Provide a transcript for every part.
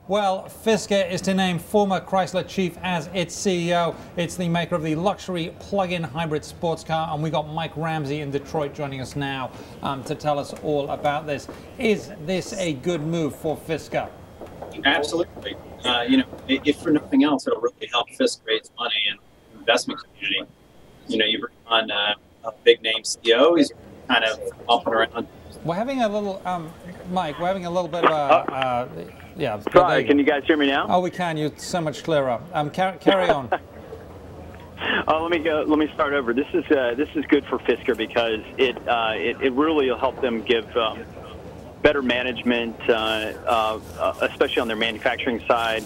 Well, Fisker is to name former Chrysler chief as its CEO. It's the maker of the luxury plug-in hybrid sports car, and we got Mike Ramsey in Detroit joining us now to tell us all about this. Is this a good move for Fisker? Absolutely. If for nothing else, it'll really help Fisker raise money in the investment community. You bring on a big name CEO, he's kind of up and around. We're having a little, Mike, we're having a little bit of a, yeah. Sorry, can you guys hear me now? Oh, we can. You're so much clearer. Carry on. Let me start over. This is good for Fisker because it really will help them give better management, especially on their manufacturing side.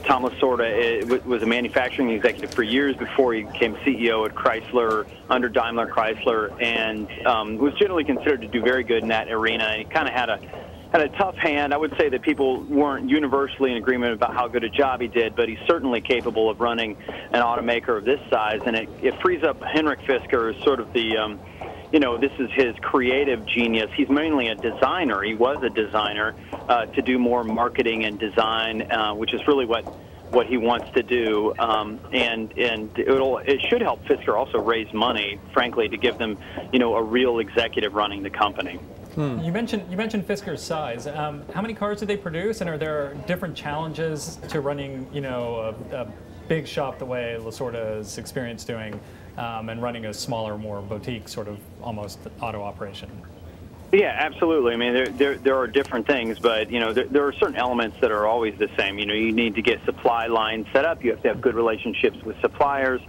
Tom LaSorda was a manufacturing executive for years before he became CEO at Chrysler, under Daimler Chrysler, and was generally considered to do very good in that arena. And he kind of had a tough hand. I would say that people weren't universally in agreement about how good a job he did, but he's certainly capable of running an automaker of this size, and it frees up Henrik Fisker as sort of the this is his creative genius. He's mainly a designer. He was a designer to do more marketing and design, which is really what he wants to do. And it should help Fisker also raise money, frankly, to give them, a real executive running the company. You mentioned Fisker's size. How many cars do they produce, and are there different challenges to running, a big shop the way LaSorda is experienced doing, and running a smaller, more boutique sort of almost auto operation? Yeah, absolutely. I mean, there are different things, but there are certain elements that are always the same. You need to get supply lines set up. You have to have good relationships with suppliers.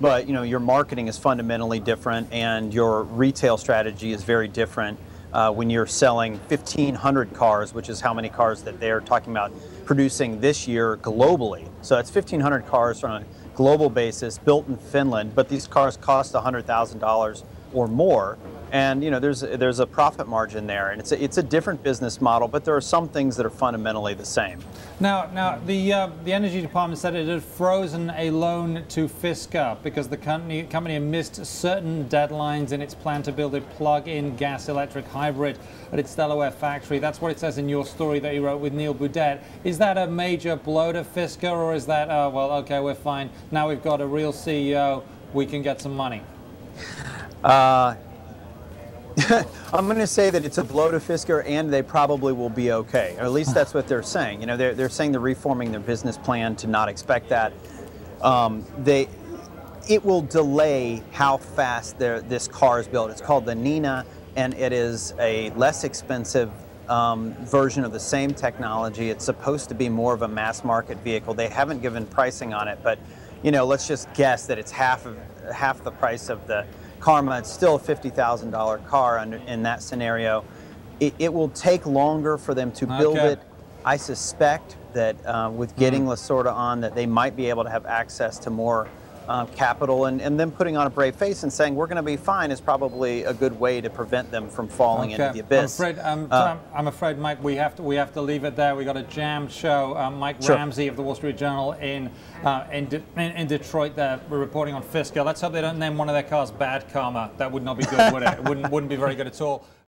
But your marketing is fundamentally different, and your retail strategy is very different. When you're selling 1,500 cars, which is how many cars that they're talking about producing this year globally. So that's 1,500 cars on a global basis, built in Finland, but these cars cost $100,000 or more. And there's a profit margin there, and it's a different business model, but there are some things that are fundamentally the same. Now the Energy Department said it had frozen a loan to Fisker because the company had missed certain deadlines in its plan to build a plug-in gas-electric hybrid at its Delaware factory. That's what it says in your story that you wrote with Neil Boudet. Is that a major blow to Fisker, or is that well, okay, we're fine, now we've got a real CEO, we can get some money? I'm going to say that it's a blow to Fisker, and they probably will be okay. Or at least that's what they're saying. They're saying they're reforming their business plan to not expect that. It will delay how fast this car is built. It's called the Nina, and it is a less expensive version of the same technology. It's supposed to be more of a mass market vehicle. They haven't given pricing on it, but let's just guess that it's half the price of the Karma. It's still a $50,000 car in that scenario. It will take longer for them to build it. I suspect that with getting LaSorda on, that they might be able to have access to more capital, and them putting on a brave face and saying we're going to be fine is probably a good way to prevent them from falling into the abyss. I'm afraid, Mike, we have to leave it there. We got a jammed show. Mike Ramsey of the Wall Street Journal in Detroit there. We're reporting on Fisker. Let's hope they don't name one of their cars Bad Karma. That would not be good, would it? It wouldn't be very good at all.